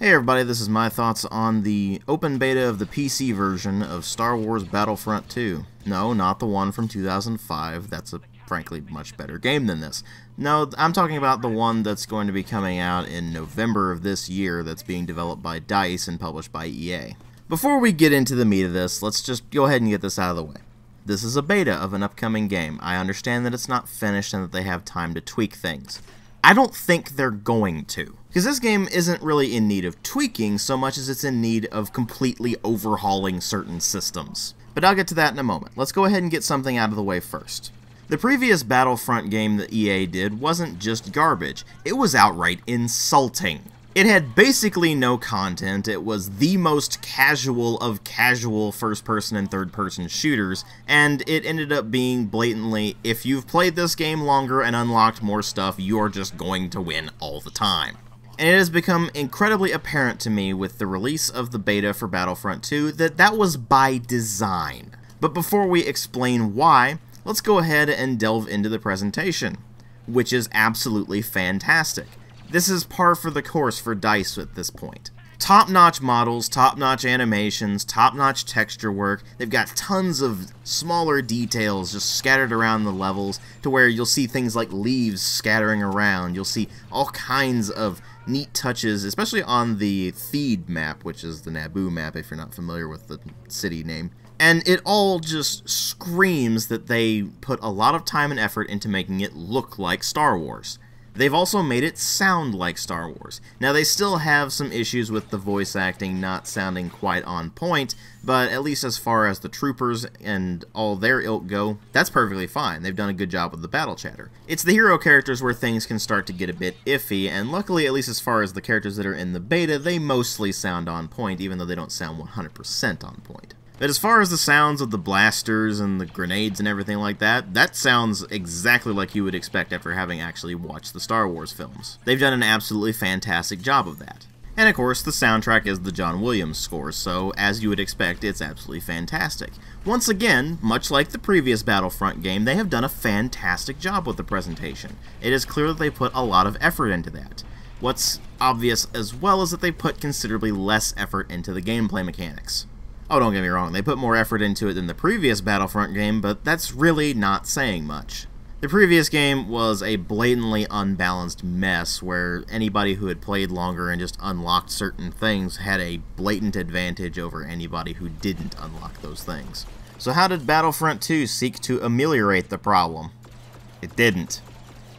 Hey everybody, this is my thoughts on the open beta of the PC version of Star Wars Battlefront 2. No, not the one from 2005, that's a frankly much better game than this. No, I'm talking about the one that's going to be coming out in November of this year that's being developed by DICE and published by EA. Before we get into the meat of this, let's just go ahead and get this out of the way. This is a beta of an upcoming game. I understand that it's not finished and that they have time to tweak things. I don't think they're going to, because this game isn't really in need of tweaking so much as it's in need of completely overhauling certain systems. But I'll get to that in a moment. Let's go ahead and get something out of the way first. The previous Battlefront game that EA did wasn't just garbage, it was outright insulting. It had basically no content, it was the most casual of casual first-person and third-person shooters, and it ended up being blatantly, if you've played this game longer and unlocked more stuff, you're just going to win all the time. And it has become incredibly apparent to me with the release of the beta for Battlefront 2 that that was by design. But before we explain why, let's go ahead and delve into the presentation, which is absolutely fantastic. This is par for the course for DICE at this point. Top-notch models, top-notch animations, top-notch texture work. They've got tons of smaller details just scattered around the levels to where you'll see things like leaves scattering around. You'll see all kinds of neat touches, especially on the Theed map, which is the Naboo map if you're not familiar with the city name. And it all just screams that they put a lot of time and effort into making it look like Star Wars. They've also made it sound like Star Wars. Now, they still have some issues with the voice acting not sounding quite on point, but at least as far as the troopers and all their ilk go, that's perfectly fine. They've done a good job with the battle chatter. It's the hero characters where things can start to get a bit iffy, and luckily, at least as far as the characters that are in the beta, they mostly sound on point, even though they don't sound 100% on point. But as far as the sounds of the blasters and the grenades and everything like that, that sounds exactly like you would expect after having actually watched the Star Wars films. They've done an absolutely fantastic job of that. And of course, the soundtrack is the John Williams score, so as you would expect, it's absolutely fantastic. Once again, much like the previous Battlefront game, they have done a fantastic job with the presentation. It is clear that they put a lot of effort into that. What's obvious as well is that they put considerably less effort into the gameplay mechanics. Oh, don't get me wrong, they put more effort into it than the previous Battlefront game, but that's really not saying much. The previous game was a blatantly unbalanced mess where anybody who had played longer and just unlocked certain things had a blatant advantage over anybody who didn't unlock those things. So how did Battlefront 2 seek to ameliorate the problem? It didn't.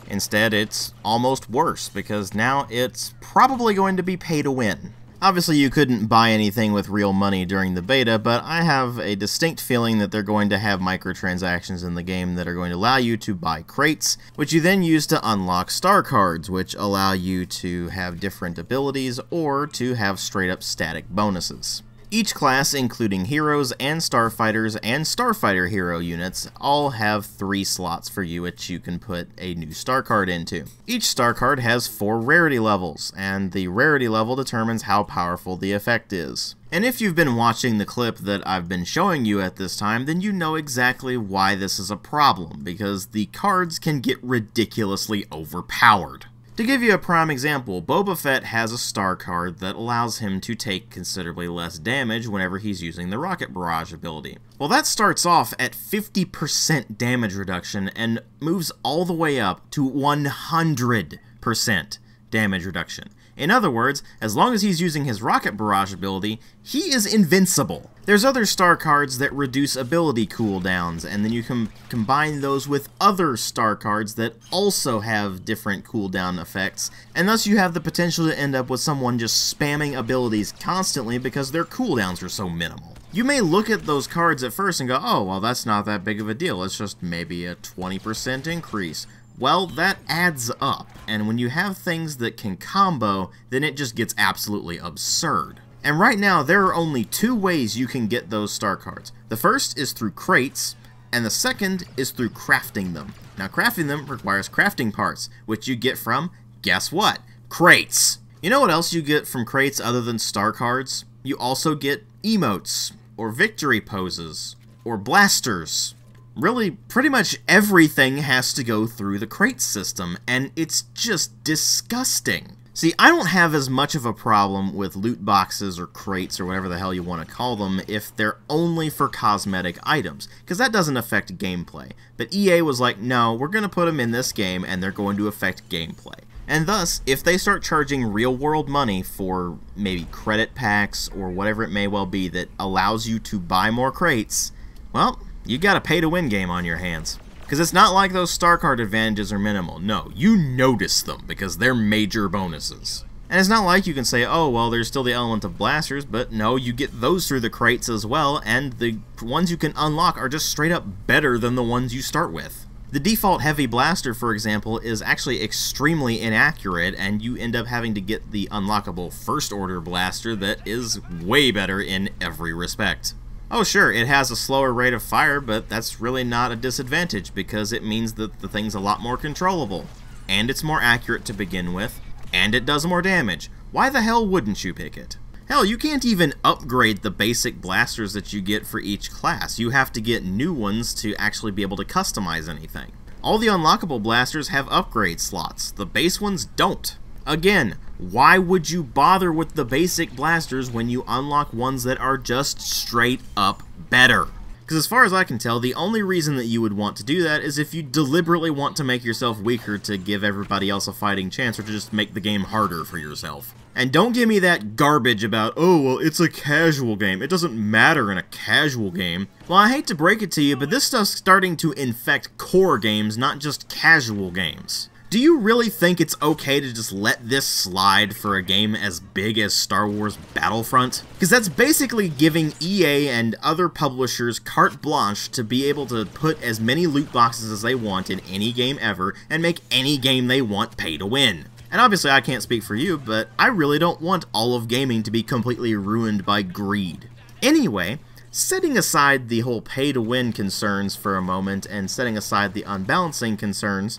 Instead, it's almost worse, because now it's probably going to be pay to win. Obviously, you couldn't buy anything with real money during the beta, but I have a distinct feeling that they're going to have microtransactions in the game that are going to allow you to buy crates, which you then use to unlock star cards, which allow you to have different abilities or to have straight-up static bonuses. Each class, including heroes and starfighters and starfighter hero units, all have 3 slots for you which you can put a new star card into. Each star card has 4 rarity levels, and the rarity level determines how powerful the effect is. And if you've been watching the clip that I've been showing you at this time, then you know exactly why this is a problem, because the cards can get ridiculously overpowered. To give you a prime example, Boba Fett has a star card that allows him to take considerably less damage whenever he's using the rocket barrage ability. Well, that starts off at 50% damage reduction and moves all the way up to 100% damage reduction. In other words, as long as he's using his rocket barrage ability, he is invincible. There's other star cards that reduce ability cooldowns, and then you can combine those with other star cards that also have different cooldown effects, and thus you have the potential to end up with someone just spamming abilities constantly because their cooldowns are so minimal. You may look at those cards at first and go, oh, well, that's not that big of a deal, it's just maybe a 20% increase. Well, that adds up, and when you have things that can combo, then it just gets absolutely absurd. And right now, there are only 2 ways you can get those star cards. The first is through crates, and the second is through crafting them. Now, crafting them requires crafting parts, which you get from, guess what? Crates! You know what else you get from crates other than star cards? You also get emotes, or victory poses, or blasters. Really, pretty much everything has to go through the crate system, and it's just disgusting. See, I don't have as much of a problem with loot boxes or crates or whatever the hell you want to call them if they're only for cosmetic items, because that doesn't affect gameplay. But EA was like, no, we're going to put them in this game and they're going to affect gameplay. And thus, if they start charging real-world money for maybe credit packs or whatever it may well be that allows you to buy more crates, well, you got a pay-to-win game on your hands. Because it's not like those star card advantages are minimal. No, you notice them because they're major bonuses. And it's not like you can say, oh, well, there's still the element of blasters, but no, you get those through the crates as well, and the ones you can unlock are just straight up better than the ones you start with. The default heavy blaster, for example, is actually extremely inaccurate, and you end up having to get the unlockable first order blaster that is way better in every respect. Oh sure, it has a slower rate of fire, but that's really not a disadvantage because it means that the thing's a lot more controllable. And it's more accurate to begin with, and it does more damage. Why the hell wouldn't you pick it? Hell, you can't even upgrade the basic blasters that you get for each class. You have to get new ones to actually be able to customize anything. All the unlockable blasters have upgrade slots. The base ones don't. Again, why would you bother with the basic blasters when you unlock ones that are just straight up better? Because as far as I can tell, the only reason that you would want to do that is if you deliberately want to make yourself weaker to give everybody else a fighting chance or to just make the game harder for yourself. And don't give me that garbage about, oh, well, it's a casual game. It doesn't matter in a casual game. Well, I hate to break it to you, but this stuff's starting to infect core games, not just casual games. Do you really think it's okay to just let this slide for a game as big as Star Wars Battlefront? Because that's basically giving EA and other publishers carte blanche to be able to put as many loot boxes as they want in any game ever and make any game they want pay to win. And obviously I can't speak for you, but I really don't want all of gaming to be completely ruined by greed. Anyway, setting aside the whole pay to win concerns for a moment and setting aside the unbalancing concerns,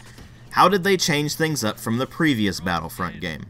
how did they change things up from the previous Battlefront game?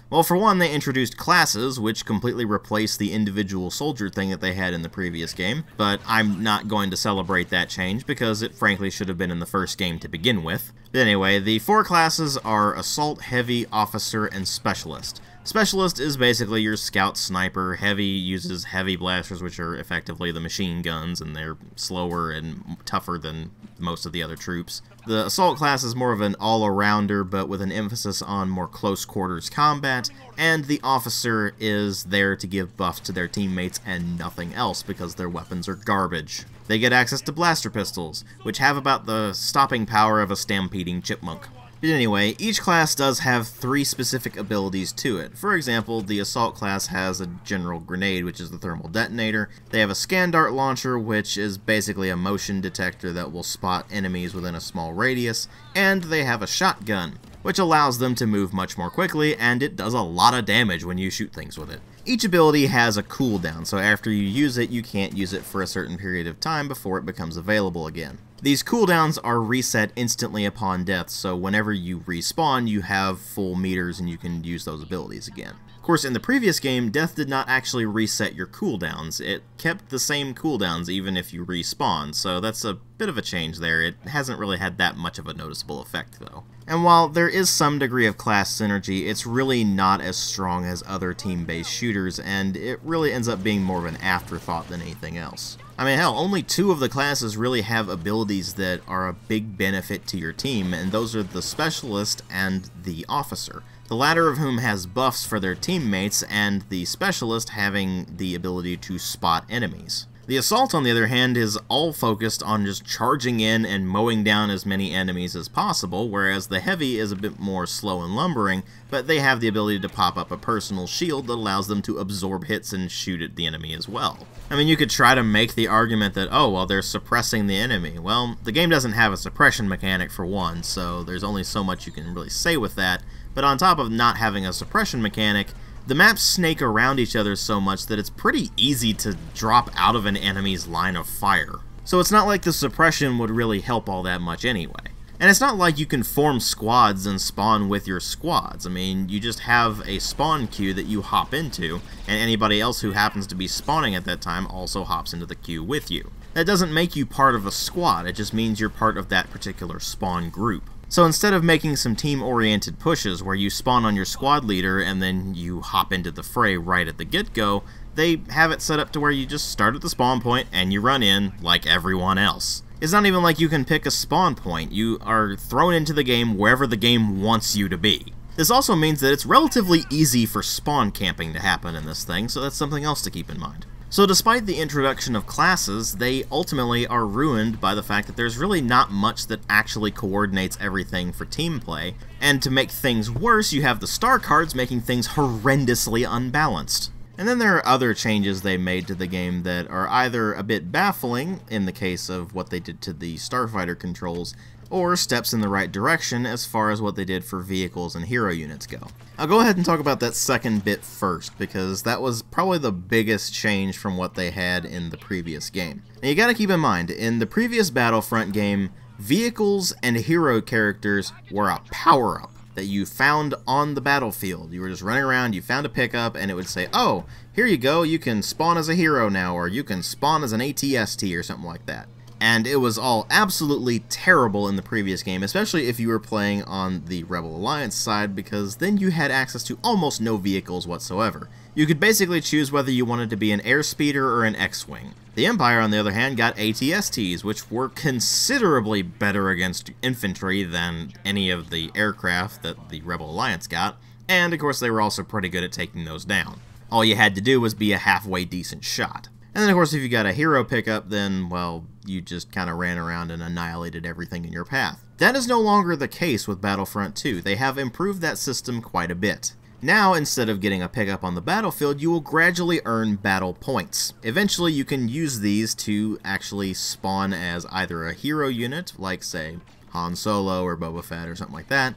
Well, for one, they introduced classes, which completely replaced the individual soldier thing that they had in the previous game, but I'm not going to celebrate that change because it frankly should have been in the first game to begin with. But anyway, the 4 classes are Assault, Heavy, Officer, and Specialist. Specialist is basically your scout sniper. Heavy uses heavy blasters, which are effectively the machine guns, and they're slower and tougher than most of the other troops. The Assault class is more of an all-arounder, but with an emphasis on more close-quarters combat, and the Officer is there to give buffs to their teammates and nothing else because their weapons are garbage. They get access to blaster pistols, which have about the stopping power of a stampeding chipmunk. But anyway, each class does have 3 specific abilities to it. For example, the Assault class has a general grenade, which is the thermal detonator. They have a scan dart launcher, which is basically a motion detector that will spot enemies within a small radius. And they have a shotgun, which allows them to move much more quickly, and it does a lot of damage when you shoot things with it. Each ability has a cooldown, so after you use it, you can't use it for a certain period of time before it becomes available again. These cooldowns are reset instantly upon death, so whenever you respawn, you have full meters and you can use those abilities again. Of course, in the previous game, death did not actually reset your cooldowns. It kept the same cooldowns even if you respawn, so that's a bit of a change there. It hasn't really had that much of a noticeable effect, though. And while there is some degree of class synergy, it's really not as strong as other team-based shooters, and it really ends up being more of an afterthought than anything else. I mean, hell, only 2 of the classes really have abilities that are a big benefit to your team, and those are the Specialist and the Officer. The latter of whom has buffs for their teammates, and the Specialist having the ability to spot enemies. The Assault, on the other hand, is all focused on just charging in and mowing down as many enemies as possible, whereas the Heavy is a bit more slow and lumbering, but they have the ability to pop up a personal shield that allows them to absorb hits and shoot at the enemy as well. I mean, you could try to make the argument that, oh, well, they're suppressing the enemy. Well, the game doesn't have a suppression mechanic for one, so there's only so much you can really say with that, but on top of not having a suppression mechanic, the maps snake around each other so much that it's pretty easy to drop out of an enemy's line of fire. So it's not like the suppression would really help all that much anyway. And it's not like you can form squads and spawn with your squads. I mean, you just have a spawn queue that you hop into, and anybody else who happens to be spawning at that time also hops into the queue with you. That doesn't make you part of a squad, it just means you're part of that particular spawn group. So instead of making some team-oriented pushes where you spawn on your squad leader and then you hop into the fray right at the get-go, they have it set up to where you just start at the spawn point and you run in like everyone else. It's not even like you can pick a spawn point. You are thrown into the game wherever the game wants you to be. This also means that it's relatively easy for spawn camping to happen in this thing, so that's something else to keep in mind. So despite the introduction of classes, they ultimately are ruined by the fact that there's really not much that actually coordinates everything for team play, and to make things worse, you have the star cards making things horrendously unbalanced. And then there are other changes they made to the game that are either a bit baffling, in the case of what they did to the starfighter controls, or steps in the right direction as far as what they did for vehicles and hero units go. I'll go ahead and talk about that second bit first, because that was probably the biggest change from what they had in the previous game. Now you gotta keep in mind, in the previous Battlefront game, vehicles and hero characters were a power-up that you found on the battlefield. You were just running around, you found a pickup, and it would say, oh, here you go, you can spawn as a hero now, or you can spawn as an ATST, or something like that. And it was all absolutely terrible in the previous game, especially if you were playing on the Rebel Alliance side, because then you had access to almost no vehicles whatsoever. You could basically choose whether you wanted to be an airspeeder or an X-Wing. The Empire, on the other hand, got ATSTs, which were considerably better against infantry than any of the aircraft that the Rebel Alliance got, and of course they were also pretty good at taking those down. All you had to do was be a halfway decent shot. And then of course if you got a hero pickup, then, well, you just kind of ran around and annihilated everything in your path. That is no longer the case with Battlefront 2. They have improved that system quite a bit. Now, instead of getting a pickup on the battlefield, you will gradually earn battle points. Eventually, you can use these to actually spawn as either a hero unit, like, say, Han Solo or Boba Fett or something like that,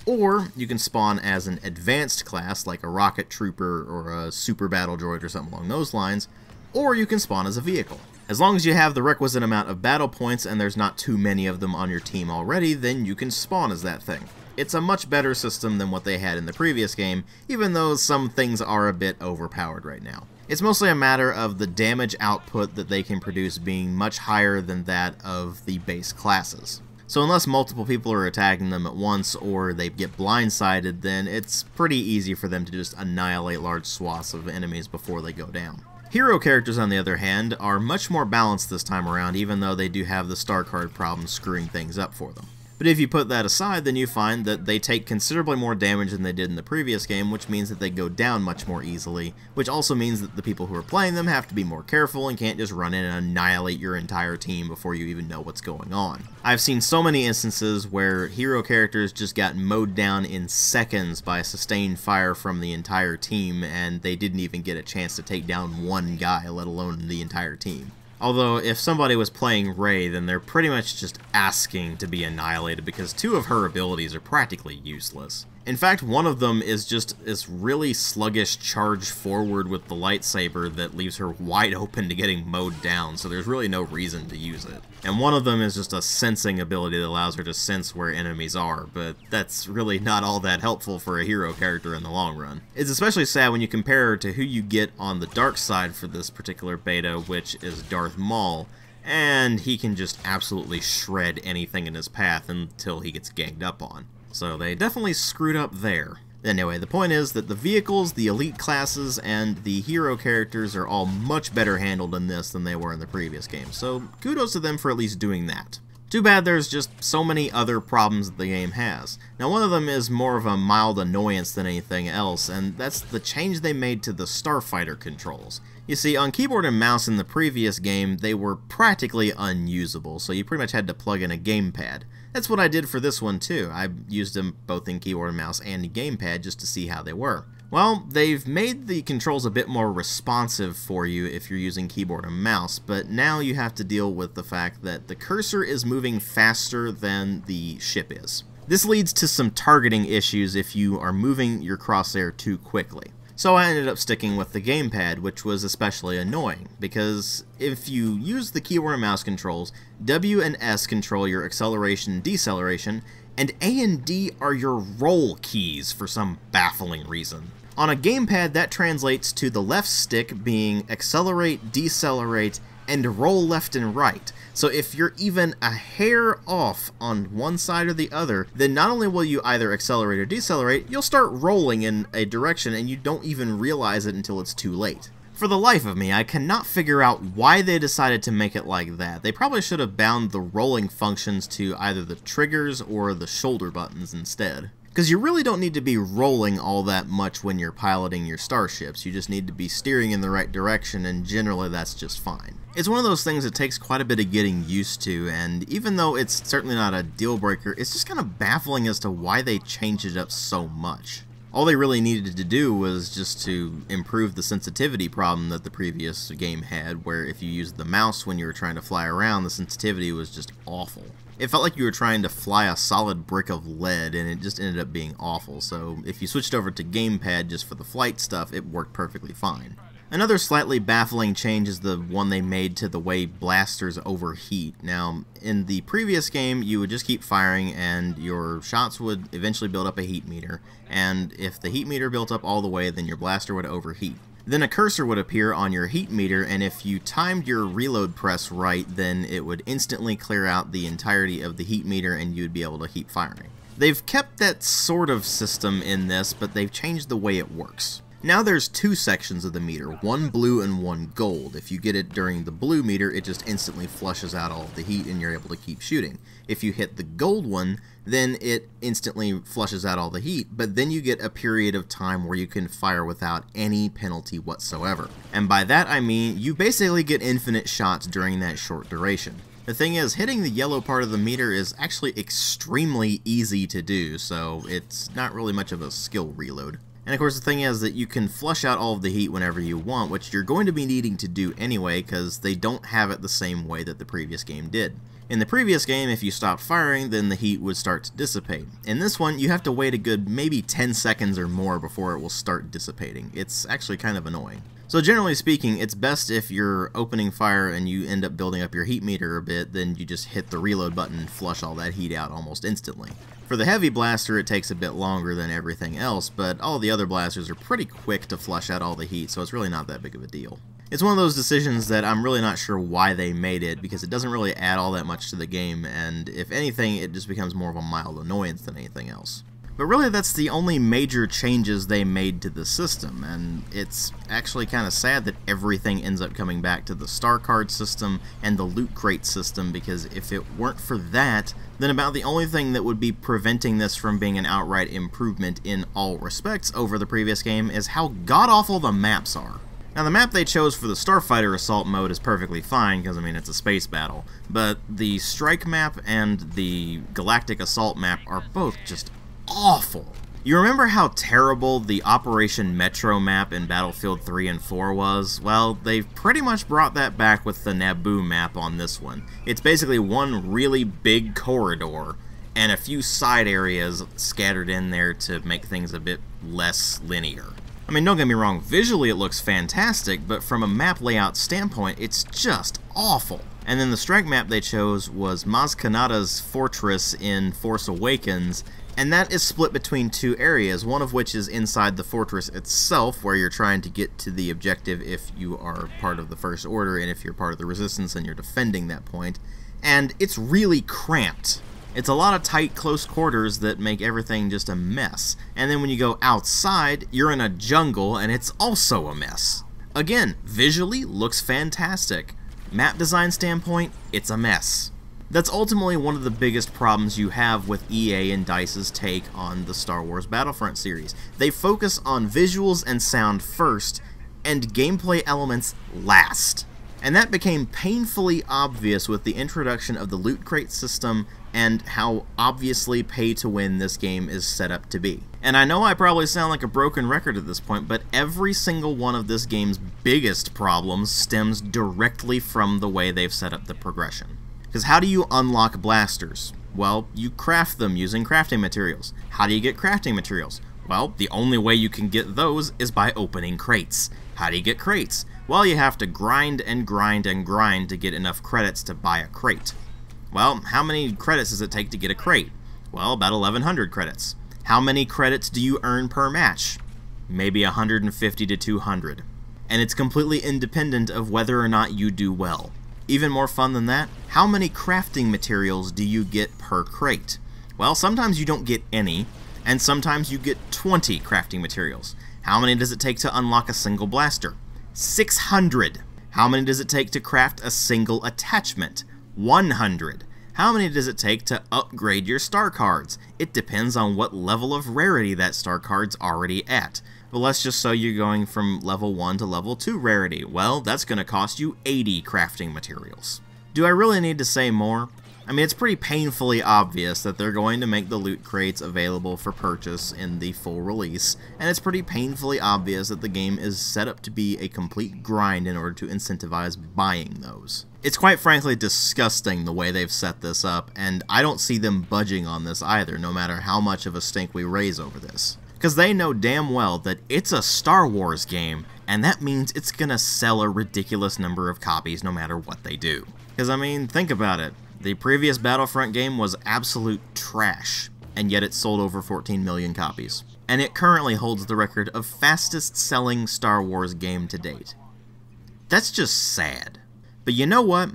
or you can spawn as an advanced class, like a rocket trooper or a super battle droid or something along those lines, or you can spawn as a vehicle. As long as you have the requisite amount of battle points and there's not too many of them on your team already, then you can spawn as that thing. It's a much better system than what they had in the previous game, even though some things are a bit overpowered right now. It's mostly a matter of the damage output that they can produce being much higher than that of the base classes. So unless multiple people are attacking them at once or they get blindsided, then it's pretty easy for them to just annihilate large swaths of enemies before they go down. Hero characters, on the other hand, are much more balanced this time around, even though they do have the star card problem screwing things up for them. But if you put that aside, then you find that they take considerably more damage than they did in the previous game, which means that they go down much more easily, which also means that the people who are playing them have to be more careful and can't just run in and annihilate your entire team before you even know what's going on. I've seen so many instances where hero characters just got mowed down in seconds by sustained fire from the entire team, and they didn't even get a chance to take down one guy, let alone the entire team. Although, if somebody was playing Rey, then they're pretty much just asking to be annihilated because two of her abilities are practically useless. In fact, one of them is just this really sluggish charge forward with the lightsaber that leaves her wide open to getting mowed down, so there's really no reason to use it. And one of them is just a sensing ability that allows her to sense where enemies are, but that's really not all that helpful for a hero character in the long run. It's especially sad when you compare her to who you get on the dark side for this particular beta, which is Darth Maul, and he can just absolutely shred anything in his path until he gets ganged up on. So they definitely screwed up there. Anyway, the point is that the vehicles, the elite classes, and the hero characters are all much better handled in this than they were in the previous game, so kudos to them for at least doing that. Too bad there's just so many other problems that the game has. Now, one of them is more of a mild annoyance than anything else, and that's the change they made to the starfighter controls. You see, on keyboard and mouse in the previous game, they were practically unusable, so you pretty much had to plug in a gamepad. That's what I did for this one too. I used them both in keyboard and mouse and the gamepad just to see how they were. Well, they've made the controls a bit more responsive for you if you're using keyboard and mouse, but now you have to deal with the fact that the cursor is moving faster than the ship is. This leads to some targeting issues if you are moving your crosshair too quickly. So I ended up sticking with the gamepad, which was especially annoying, because if you use the keyboard and mouse controls, W and S control your acceleration and deceleration, and A and D are your roll keys for some baffling reason. On a gamepad, that translates to the left stick being accelerate, decelerate, and roll left and right. So if you're even a hair off on one side or the other, then not only will you either accelerate or decelerate, you'll start rolling in a direction and you don't even realize it until it's too late. For the life of me, I cannot figure out why they decided to make it like that. They probably should have bound the rolling functions to either the triggers or the shoulder buttons instead. Because you really don't need to be rolling all that much when you're piloting your starships. You just need to be steering in the right direction, and generally that's just fine. It's one of those things that takes quite a bit of getting used to, and even though it's certainly not a deal breaker, it's just kind of baffling as to why they changed it up so much. All they really needed to do was just to improve the sensitivity problem that the previous game had, where if you used the mouse when you were trying to fly around, the sensitivity was just awful. It felt like you were trying to fly a solid brick of lead, and it just ended up being awful, so if you switched over to gamepad just for the flight stuff, it worked perfectly fine. Another slightly baffling change is the one they made to the way blasters overheat. Now, in the previous game, you would just keep firing and your shots would eventually build up a heat meter, and if the heat meter built up all the way, then your blaster would overheat. Then a cursor would appear on your heat meter, and if you timed your reload press right, then it would instantly clear out the entirety of the heat meter and you'd be able to keep firing. They've kept that sort of system in this, but they've changed the way it works. Now there's two sections of the meter, one blue and one gold. If you get it during the blue meter, it just instantly flushes out all of the heat and you're able to keep shooting. If you hit the gold one, then it instantly flushes out all the heat, but then you get a period of time where you can fire without any penalty whatsoever. And by that I mean, you basically get infinite shots during that short duration. The thing is, hitting the yellow part of the meter is actually extremely easy to do, so it's not really much of a skill reload. And of course the thing is that you can flush out all of the heat whenever you want, which you're going to be needing to do anyway because they don't have it the same way that the previous game did. In the previous game, if you stopped firing, then the heat would start to dissipate. In this one, you have to wait a good maybe 10 seconds or more before it will start dissipating. It's actually kind of annoying. So generally speaking, it's best if you're opening fire and you end up building up your heat meter a bit, then you just hit the reload button and flush all that heat out almost instantly. For the heavy blaster, it takes a bit longer than everything else, but all the other blasters are pretty quick to flush out all the heat, so it's really not that big of a deal. It's one of those decisions that I'm really not sure why they made it, because it doesn't really add all that much to the game, and if anything, it just becomes more of a mild annoyance than anything else. But really, that's the only major changes they made to the system, and it's actually kind of sad that everything ends up coming back to the star card system and the loot crate system, because if it weren't for that, then about the only thing that would be preventing this from being an outright improvement in all respects over the previous game is how god-awful the maps are. Now, the map they chose for the Starfighter Assault mode is perfectly fine, because, I mean, it's a space battle, but the Strike map and the Galactic Assault map are both just awful. You remember how terrible the Operation Metro map in Battlefield 3 and 4 was? Well, they've pretty much brought that back with the Naboo map on this one. It's basically one really big corridor and a few side areas scattered in there to make things a bit less linear. I mean, don't get me wrong, visually it looks fantastic, but from a map layout standpoint, it's just awful. And then the strike map they chose was Maz Kanata's fortress in Force Awakens, and that is split between two areas, one of which is inside the fortress itself, where you're trying to get to the objective if you are part of the First Order, and if you're part of the Resistance and you're defending that point, and it's really cramped. It's a lot of tight, close quarters that make everything just a mess. And then when you go outside, you're in a jungle, and it's also a mess. Again, visually, looks fantastic. Map design standpoint, it's a mess. That's ultimately one of the biggest problems you have with EA and DICE's take on the Star Wars Battlefront series. They focus on visuals and sound first, and gameplay elements last. And that became painfully obvious with the introduction of the loot crate system and how obviously pay-to-win this game is set up to be. And I know I probably sound like a broken record at this point, but every single one of this game's biggest problems stems directly from the way they've set up the progression. Because how do you unlock blasters? Well, you craft them using crafting materials. How do you get crafting materials? Well, the only way you can get those is by opening crates. How do you get crates? Well, you have to grind and grind and grind to get enough credits to buy a crate. Well, how many credits does it take to get a crate? Well, about 1,100 credits. How many credits do you earn per match? Maybe 150 to 200. And it's completely independent of whether or not you do well. Even more fun than that, how many crafting materials do you get per crate? Well, sometimes you don't get any, and sometimes you get 20 crafting materials. How many does it take to unlock a single blaster? 600. How many does it take to craft a single attachment? 100. How many does it take to upgrade your star cards? It depends on what level of rarity that star card's already at. But let's just say you're going from level 1 to level 2 rarity. Well, that's going to cost you 80 crafting materials. Do I really need to say more? I mean, it's pretty painfully obvious that they're going to make the loot crates available for purchase in the full release, and it's pretty painfully obvious that the game is set up to be a complete grind in order to incentivize buying those. It's quite frankly disgusting the way they've set this up, and I don't see them budging on this either, no matter how much of a stink we raise over this. Because they know damn well that it's a Star Wars game, and that means it's gonna sell a ridiculous number of copies no matter what they do. Because, I mean, think about it. The previous Battlefront game was absolute trash, and yet it sold over 14 million copies. And it currently holds the record of fastest selling Star Wars game to date. That's just sad. But you know what?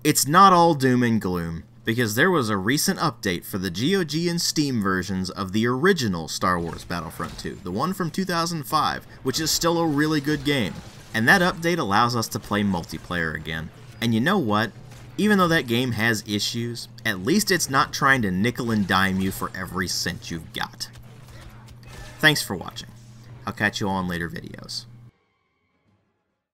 It's not all doom and gloom, because there was a recent update for the GOG and Steam versions of the original Star Wars Battlefront 2, the one from 2005, which is still a really good game. And that update allows us to play multiplayer again. And you know what? Even though that game has issues, at least it's not trying to nickel and dime you for every cent you've got. Thanks for watching. I'll catch you all in later videos.